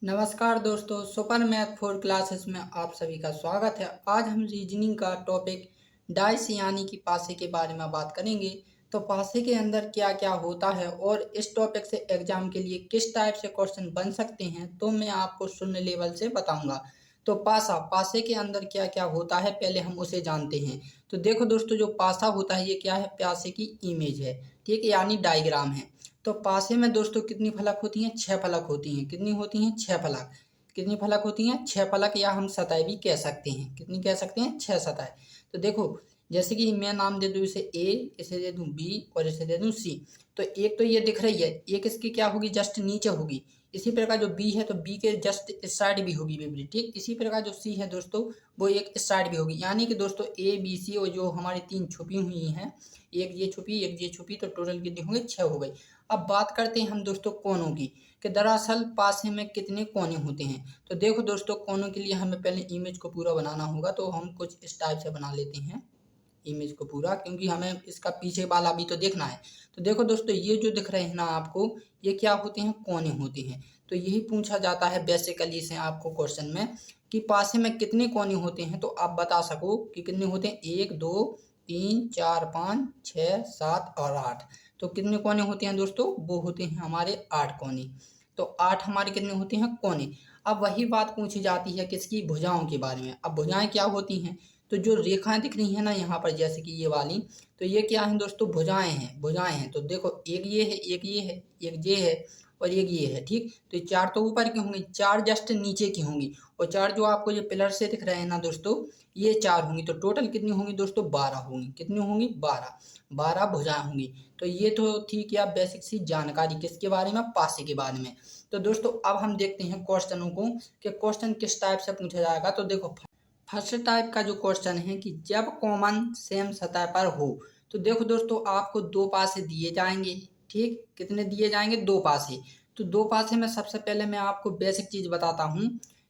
नमस्कार दोस्तों, super math 4 classes में आप सभी का स्वागत है। आज हम रीजनिंग का टॉपिक डाइस यानी कि पासे के बारे में बात करेंगे। तो पासे के अंदर क्या क्या होता है और इस टॉपिक से एग्जाम के लिए किस टाइप से क्वेश्चन बन सकते हैं तो मैं आपको शून्य लेवल से बताऊंगा। तो पासे के अंदर क्या क्या होता है पहले हम उसे जानते हैं। तो देखो दोस्तों, जो पासा होता है ये क्या है, प्यासे की इमेज है, ठीक है, यानी डायग्राम है। तो पासे में दोस्तों कितनी फलक होती हैं? 6 फलक होती हैं। कितनी होती हैं? 6 फलक। कितनी फलक होती हैं? 6 फलक, या हम सतह भी कह सकते हैं। कितनी कह सकते हैं? 6 सतह। तो देखो, जैसे कि मैं नाम दे दूं इसे ए, इसे दे दूं बी और इसे दे दूं सी। तो एक तो ये दिख रही है, एक इसकी क्या होगी, जस्ट नीचे होगी। इसी प्रकार जो बी है तो बी के जस्ट इस साइड भी होगी विपरीत, ठीक। इसी प्रकार जो सी है दोस्तों, वो एक इस साइड भी होगी। यानी कि दोस्तों ए बी सी और जो हमारी तीन छुपी हुई हैं, एक ये छुपी एक ये छुपी, तो टोटल कितनी होंगे? 6 हो गई। अब बात करते हैं हम दोस्तों कोनों की, कि दरअसल पासे में कितने कोने होते हैं। तो देखो दोस्तों, कोनों के लिए हमें पहले इमेज को पूरा बनाना होगा। तो हम कुछ इस टाइप से बना लेते हैं इमेज को पूरा, क्योंकि हमें इसका पीछे वाला भी तो देखना है। तो देखो दोस्तों, ये जो दिख रहे हैं ना आपको, ये क्या होते हैं? कोने होते हैं। तो यही पूछा जाता है बेसिकली से आपको क्वेश्चन में, कि पासे में कितने कोने होते हैं। तो आप बता सको कि कितने होते हैं। 1 2 3 4 5 6 7 और 8। तो कितने कोने होते हैं दोस्तों? वो होते हैं हमारे 8 कोने। तो 8 हमारे कितने होते हैं? कोने। अब वही बात पूछी जाती है किसकी? भुजाओं के बारे में। अब भुजाएं क्या होती हैं? तो जो रेखाएं दिख रही है ना यहाँ पर, जैसे कि ये वाली, तो ये क्या है दोस्तों? भुजाएं हैं। भुजाएं हैं। तो देखो, एक ये है, एक ये है, एक ये है और एक ये है, ठीक। तो ये 4 तो ऊपर की होंगी, 4 जस्ट नीचे की होंगी, और 4 जो आपको ये पिलर से दिख रहे हैं ना दोस्तों, ये 4 होंगी। तो टोटल कितनी होंगी दोस्तों? 12 होंगी। कितनी होंगी? 12। 12 भुजाएं होंगी। तो ये तो थी क्या बेसिक सी जानकारी किसके बारे में? पासे के बारे में। तो दोस्तों अब हम देखते हैं क्वेश्चनों को, कि क्वेश्चन किस टाइप से पूछा जाएगा। तो देखो, फर्स्ट टाइप का जो क्वेश्चन है कि जब कॉमन सेम सतह पर हो। तो देखो दोस्तों, आपको दो पासे दिए जाएंगे, ठीक। कितने दिए जाएंगे? दो पासे। तो दो पासे में सबसे पहले मैं आपको बेसिक चीज बताता हूँ,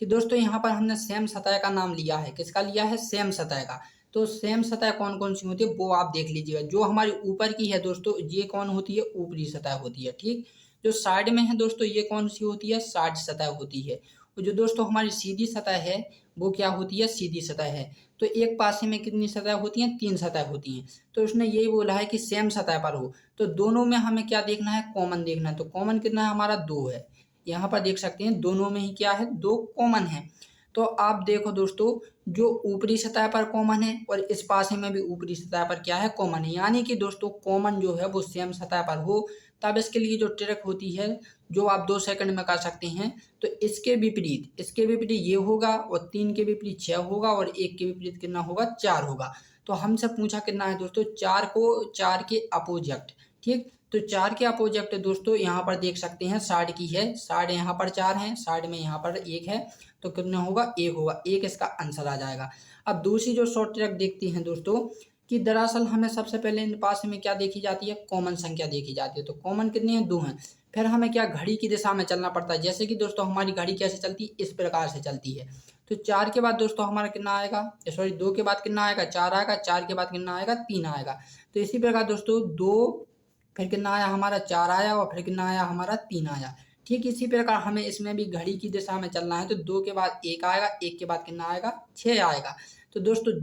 कि दोस्तों यहाँ पर हमने सेम सतह का नाम लिया है। किसका लिया है? सेम सतह का। तो सेम सतह कौन कौन सी होती है वो आप देख लीजिएगा। जो हमारी ऊपर की है दोस्तों, ये कौन होती है? ऊपरी सतह होती है, ठीक। जो साइड में है दोस्तों, ये कौन सी होती है? साइड सतह होती है। और जो दोस्तों हमारी सीधी सतह है, वो क्या होती है? सीधी सतह है। तो एक पासे में कितनी सतह होती हैं? 3 सतह होती हैं। तो उसने यही बोला है कि सेम सतह पर हो। तो दोनों में हमें क्या देखना है? कॉमन देखना है। तो कॉमन कितना है हमारा? 2 है। यहाँ पर देख सकते हैं दोनों में ही क्या है? 2 कॉमन है। तो आप देखो दोस्तों, जो ऊपरी सतह पर कॉमन है और इस पासे में भी ऊपरी सतह पर क्या है? कॉमन है। यानी कि दोस्तों कॉमन जो है वो सेम सतह पर हो। तब इसके लिए जो ट्रिक होती है, जो आप 2 सेकंड में कर सकते हैं। तो इसके विपरीत ये होगा, और 3 के विपरीत 6 होगा, और 1 के विपरीत कितना होगा? 4 होगा। तो हमसे पूछा कितना है दोस्तों? 4 को 4 के अपोजिट, ठीक। तो 4 के अपोजिट दोस्तों यहाँ पर देख सकते हैं साइड की है। साइड यहाँ पर 4 है, साइड में यहाँ पर 1 है। तो कितना होगा? 1 होगा। 1 इसका आंसर आ जाएगा। अब दूसरी जो शॉर्ट ट्रिक देखती हैं दोस्तों, कि दरअसल हमें सबसे पहले इन पास में क्या देखी जाती है? कॉमन संख्या देखी जाती है। तो कॉमन कितनी है? 2 है। फिर हमें क्या? घड़ी की दिशा में चलना पड़ता है। जैसे कि दोस्तों हमारी घड़ी कैसे चलती है? इस प्रकार से चलती है। तो 4 के बाद दोस्तों हमारा कितना आएगा? सॉरी, 2 के बाद कितना आएगा? 4 आएगा। 4 के बाद कितना आएगा? 3 आएगा। तो इसी प्रकार दोस्तों 2, फिर कितना आया हमारा? 4 आया, और फिर कितना आया हमारा? 3 आया। ठीक इसी प्रकार हमें इसमें भी घड़ी की दिशा में चलना है। तो 2 के बाद 1 आएगा, 1 के बाद कितना आएगा? 6 आएगा। तो दोस्तों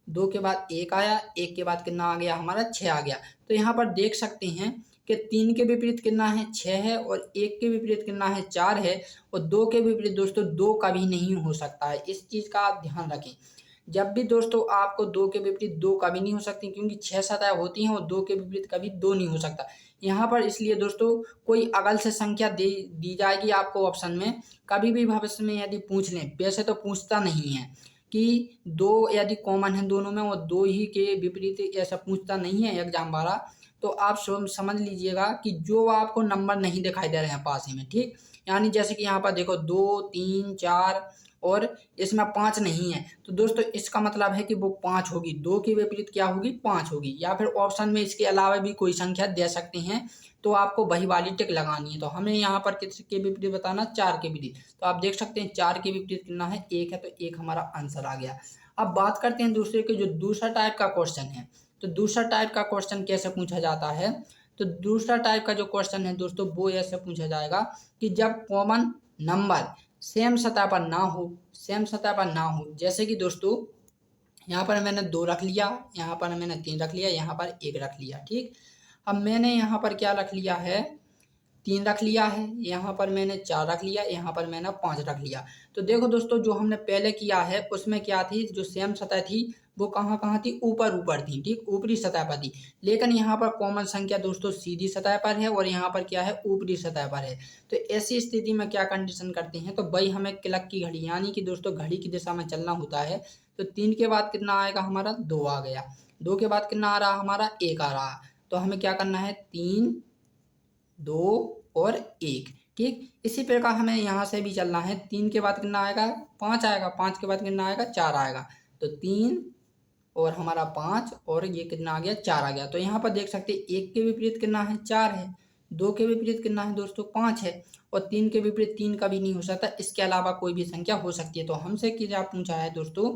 2 के बाद 1 आया, 1 के बाद कितना आ गया हमारा? 6 आ गया। तो यहाँ पर देख सकते हैं कि 3 के विपरीत कितना है? 6 है, और 1 के विपरीत कितना है? 4 है, और 2 के विपरीत दोस्तों 2 कभी नहीं हो सकता है। इस चीज का आप ध्यान रखें। जब भी दोस्तों आपको 2 के विपरीत 2 कभी नहीं हो सकती, क्योंकि 6 सतह होती हैं और 2 के विपरीत कभी 2 नहीं हो सकता। यहाँ पर इसलिए दोस्तों कोई अगल से संख्या दे दी जाएगी आपको ऑप्शन में। कभी भी भविष्य में यदि पूछ लें, वैसे तो पूछता नहीं है कि 2 यदि कॉमन है दोनों में और 2 ही के विपरीत, ऐसा पूछता नहीं है एग्जाम वाला। तो आप समझ लीजिएगा कि जो आपको नंबर नहीं दिखाई दे रहे हैं पास ही में, ठीक। यानी जैसे कि यहाँ पर देखो 2 3 4 और इसमें 5 नहीं है। तो दोस्तों इसका मतलब है कि वो 5 होगी। 2 के विपरीत क्या होगी? 5 होगी। या फिर ऑप्शन में इसके अलावा भी कोई संख्या दे सकते हैं। तो आपको वही वाली टिक लगानी है। तो हमें यहाँ पर किसके विपरीत बताना? 4 के विपरीत। तो आप देख सकते हैं 4 के विपरीत कितना है? 1 है। तो 1 हमारा आंसर आ गया। अब बात करते हैं दूसरे के, जो दूसरा टाइप का क्वेश्चन है। तो दूसरा टाइप का क्वेश्चन कैसे पूछा जाता है? तो दूसरा टाइप का जो क्वेश्चन है दोस्तों, वो ऐसे पूछा जाएगा कि जब कॉमन नंबर सेम सतह पर ना हो, सेम सतह पर ना हो। जैसे कि दोस्तों यहाँ पर मैंने 2 रख लिया, यहाँ पर मैंने 3 रख लिया, यहाँ पर 1 रख लिया, ठीक। अब मैंने यहाँ पर क्या रख लिया है, 3 रख लिया है, यहाँ पर मैंने 4 रख लिया, यहाँ पर मैंने 5 रख लिया। तो देखो दोस्तों जो हमने पहले किया है उसमें क्या थी, जो सेम सतह थी वो कहाँ थी, ऊपर थी, ठीक, ऊपरी सतह पर थी। लेकिन यहाँ पर कॉमन संख्या दोस्तों सीधी सतह पर है और यहाँ पर क्या है, ऊपरी सतह पर है। तो ऐसी स्थिति में क्या कंडीशन करते हैं, तो भाई हमें क्लॉक की घड़ी यानी कि दोस्तों घड़ी की दिशा में चलना होता है। तो 3 के बाद कितना आएगा हमारा, 2 आ गया। 2 के बाद कितना आ रहा हमारा, 1 आ रहा। तो हमें क्या करना है, 3, 2 और 1, ठीक। इसी प्रकार हमें यहाँ से भी चलना है। 3 के बाद कितना आएगा, 5 आएगा। 5 के बाद कितना आएगा, 4 आएगा। तो 3 और हमारा 5 और ये कितना आ गया, 4 आ गया। तो यहाँ पर देख सकते हैं 1 के विपरीत कितना है, 4 है। 2 के विपरीत कितना है दोस्तों, 5 है। और 3 के विपरीत 3 कभी नहीं हो सकता, इसके अलावा कोई भी संख्या हो सकती है। तो हमसे क्या पूछा है दोस्तों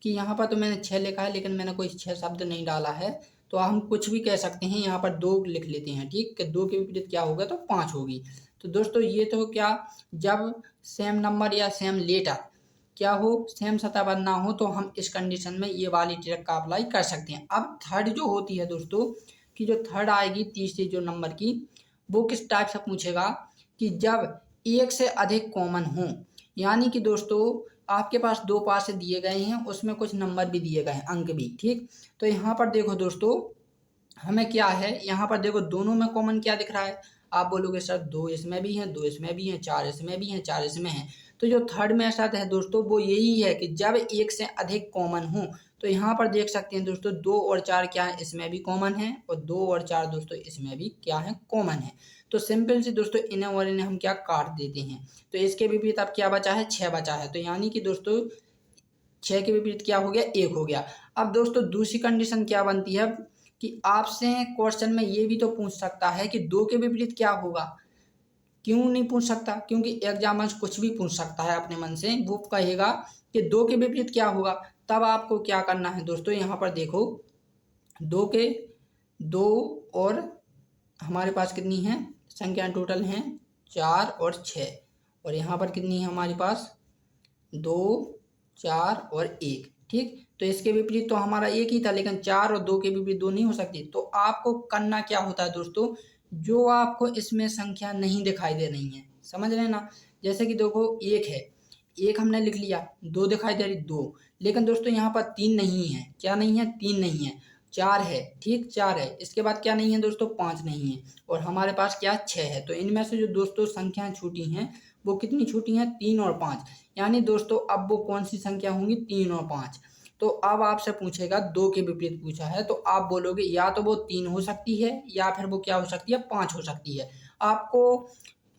कि यहाँ पर तो मैंने 6 लिखा है लेकिन मैंने कोई 6 शब्द नहीं डाला है। तो हम कुछ भी कह सकते हैं, यहाँ पर 2 लिख लेते हैं, ठीक। कि 2 के विपरीत क्या होगा, तो 5 होगी। तो दोस्तों ये तो क्या, जब सेम नंबर या सेम लेटर क्या हो, सेम सतह पर ना हो, तो हम इस कंडीशन में ये वाली ट्रिक का अप्लाई कर सकते हैं। अब थर्ड जो होती है दोस्तों, कि जो थर्ड आएगी तीसरी जो नंबर की, वो किस टाइप से पूछेगा कि जब एक से अधिक कॉमन हो। यानी कि दोस्तों आपके पास 2 पासे दिए गए हैं, उसमें कुछ नंबर भी दिए गए हैं, अंक भी, ठीक। तो यहाँ पर देखो दोस्तों हमें क्या है, यहाँ पर देखो दोनों में कॉमन क्या दिख रहा है। आप बोलोगे सर 2 इसमें भी हैं, 2 इसमें भी हैं, 4 इसमें भी हैं, 4 इसमें हैं। तो जो थर्ड मेथड है दोस्तों वो यही है कि जब एक से अधिक कॉमन हो। तो यहाँ पर देख सकते हैं दोस्तों 2 और 4 क्या है, इसमें भी कॉमन है, और 2 और 4 दोस्तों इसमें भी क्या है, कॉमन है। तो सिंपल सी दोस्तों इन्हें और इन्हें हम क्या काट देते हैं। तो इसके विपरीत अब क्या बचा है, 6 बचा है। तो यानी कि दोस्तों 6 के विपरीत क्या हो गया, 1 हो गया। अब दोस्तों दूसरी कंडीशन क्या बनती है कि आपसे क्वेश्चन में ये भी तो पूछ सकता है कि 2 के विपरीत क्या होगा। क्यों नहीं पूछ सकता, क्योंकि एग्जामिनर कुछ भी पूछ सकता है अपने मन से। वो कहेगा कि 2 के विपरीत क्या होगा। तब आपको क्या करना है दोस्तों, यहाँ पर देखो 2 के 2 और हमारे पास कितनी है संख्या टोटल हैं, 4 और 6। और यहाँ पर कितनी है हमारे पास, 2, 4 और 1, ठीक। तो इसके विपरीत तो हमारा 1 ही था, लेकिन 4 और 2 के विपरीत 2 नहीं हो सकती। तो आपको करना क्या होता है दोस्तों, जो आपको इसमें संख्या नहीं दिखाई दे रही है, समझ रहे हैं ना। जैसे कि देखो 1 है, 1 हमने लिख लिया, 2 दिखाई दे रही 2। लेकिन दोस्तों यहाँ पर 3 नहीं है, क्या नहीं है, 3 नहीं है, 4 है, ठीक, 4 है। इसके बाद क्या नहीं है दोस्तों, 5 नहीं है, और हमारे पास क्या 6 है। तो इनमें से जो दोस्तों संख्याएं छूटी हैं वो कितनी छूटी हैं, 3 और 5। यानी दोस्तों अब वो कौन सी संख्या होंगी, 3 और 5। तो अब आपसे पूछेगा 2 के विपरीत पूछा है, तो आप बोलोगे या तो वो 3 हो सकती है या फिर वो क्या हो सकती है, 5 हो सकती है। आपको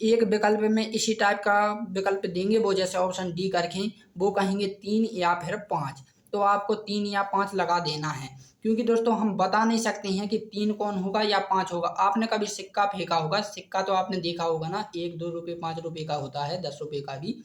एक विकल्प में इसी टाइप का विकल्प देंगे वो, जैसे ऑप्शन डी करके वो कहेंगे 3 या फिर 5। तो आपको 3 या 5 लगा देना है, क्योंकि दोस्तों हम बता नहीं सकते हैं कि 3 कौन होगा या 5 होगा। आपने कभी सिक्का फेंका होगा, सिक्का तो आपने देखा होगा ना, 1, 2 रुपये, 5 रुपये का होता है, 10 रुपये का भी।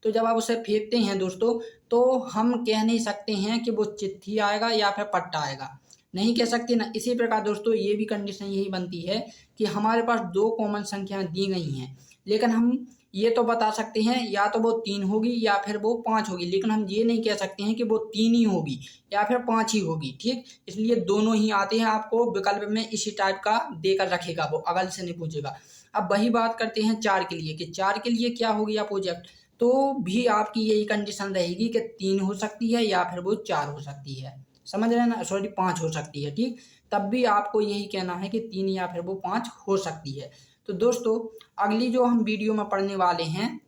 तो जब आप उसे फेंकते हैं दोस्तों, तो हम कह नहीं सकते हैं कि वो चिट्ठी आएगा या फिर पट्टा आएगा, नहीं कह सकते ना। इसी प्रकार दोस्तों ये भी कंडीशन यही बनती है कि हमारे पास 2 कॉमन संख्याएं दी गई हैं, लेकिन हम ये तो बता सकते हैं या तो वो 3 होगी या फिर वो 5 होगी, लेकिन हम ये नहीं कह सकते हैं कि वो 3 ही होगी या फिर 5 ही होगी, ठीक। इसलिए दोनों ही आते हैं, आपको विकल्प में इसी टाइप का देकर रखेगा, वो अगल से नहीं पूछेगा। अब वही बात करते हैं 4 के लिए, कि 4 के लिए क्या होगी अपोजिट। तो भी आपकी यही कंडीशन रहेगी कि 3 हो सकती है या फिर वो 4 हो सकती है, समझ रहे हैं ना, सॉरी 5 हो सकती है, ठीक। तब भी आपको यही कहना है कि 3 या फिर वो 5 हो सकती है। तो दोस्तों अगली जो हम वीडियो में पढ़ने वाले हैं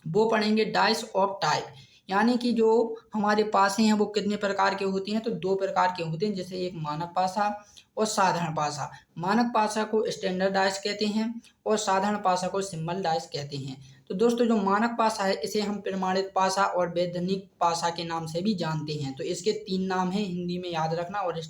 वो पढ़ेंगे डाइस ऑफ टाइप, यानी कि जो हमारे पासे हैं वो कितने प्रकार के होते हैं। तो 2 प्रकार के होते हैं, जैसे एक मानक पासा और साधारण पासा। मानक पासा को स्टैंडर्ड डाइस कहते हैं और साधारण पासा को सिंबल डाइस कहते हैं। तो दोस्तों जो मानक पासा है इसे हम प्रमाणित पासा और वैधानिक पासा के नाम से भी जानते हैं। तो इसके 3 नाम हैं, हिंदी में याद रखना, और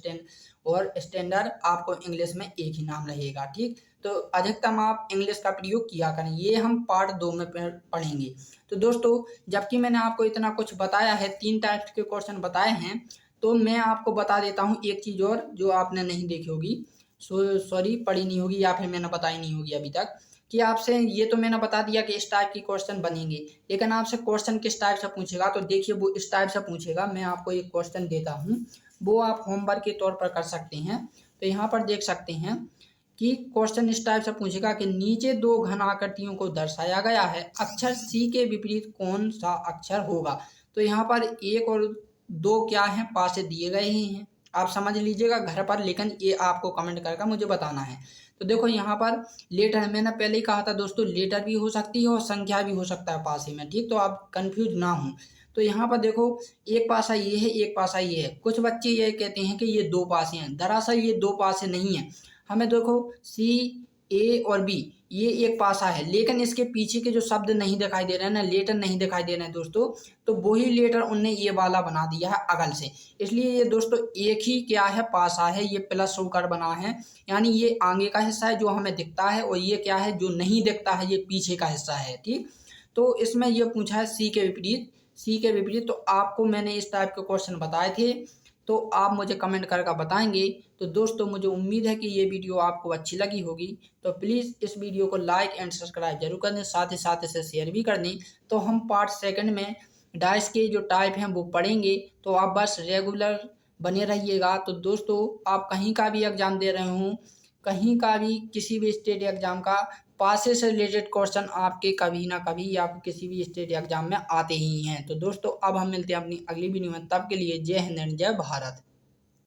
स्टैंडर्ड आपको इंग्लिश में एक ही नाम रहेगा, ठीक। तो अधिकतम आप इंग्लिश का प्रयोग किया करें, ये हम पार्ट 2 में पढ़ेंगे। तो दोस्तों जबकि मैंने आपको इतना कुछ बताया है, 3 टाइप्स के क्वेश्चन बताए हैं, तो मैं आपको बता देता हूँ एक चीज़ और जो आपने नहीं देखी होगी, सॉरी पढ़ी नहीं होगी या फिर मैंने बताई नहीं होगी अभी तक। कि आपसे ये तो मैंने बता दिया कि इस टाइप की क्वेश्चन बनेंगे, लेकिन आपसे क्वेश्चन किस टाइप से पूछेगा, तो देखिए वो इस टाइप से पूछेगा। मैं आपको एक क्वेश्चन देता हूँ, वो आप होमवर्क के तौर पर कर सकते हैं। तो यहाँ पर देख सकते हैं कि क्वेश्चन इस टाइप से पूछेगा कि नीचे दो घन आकृतियों को दर्शाया गया है, अक्षर सी के विपरीत कौन सा अक्षर होगा। तो यहाँ पर एक और दो क्या है, पासे दिए गए ही हैं, आप समझ लीजिएगा घर पर, लेकिन ये आपको कमेंट करके मुझे बताना है। तो देखो यहाँ पर लेटर है, मैंने पहले ही कहा था दोस्तों, लेटर भी हो सकती है और संख्या भी हो सकता है पासे में, ठीक। तो आप कंफ्यूज ना हो। तो यहाँ पर देखो एक पासा ये है, एक पासा ये है। कुछ बच्चे ये कहते हैं कि ये दो पासे हैं, दरअसल ये दो पासे नहीं है। हमें देखो सी ए और बी ये एक पासा है, लेकिन इसके पीछे के जो शब्द नहीं दिखाई दे रहे हैं ना, लेटर नहीं दिखाई दे रहे हैं दोस्तों, तो वही लेटर उनने ये वाला बना दिया है अगल से। इसलिए ये दोस्तों एक ही क्या है, पासा है, ये प्लस होकर बना है, यानी ये आगे का हिस्सा है जो हमें दिखता है, और ये क्या है जो नहीं दिखता है, ये पीछे का हिस्सा है, ठीक। तो इसमें ये पूछा है सी के विपरीत, सी के विपरीत। तो आपको मैंने इस टाइप के क्वेश्चन बताए थे, तो आप मुझे कमेंट करके बताएंगे। तो दोस्तों मुझे उम्मीद है कि ये वीडियो आपको अच्छी लगी होगी, तो प्लीज़ इस वीडियो को लाइक एंड सब्सक्राइब जरूर कर दें, साथ ही साथ इसे शेयर भी कर दें। तो हम पार्ट सेकंड में डाइस के जो टाइप हैं वो पढ़ेंगे, तो आप बस रेगुलर बने रहिएगा। तो दोस्तों आप कहीं का भी एग्ज़ाम दे रहे हों, कहीं का भी किसी भी स्टेट एग्ज़ाम का, पासे से रिलेटेड क्वेश्चन आपके कभी ना कभी या किसी भी स्टेट एग्ज़ाम में आते ही हैं। तो दोस्तों अब हम मिलते हैं अपनी अगली वीडियो में, तब के लिए जय हिंद एंड जय भारत।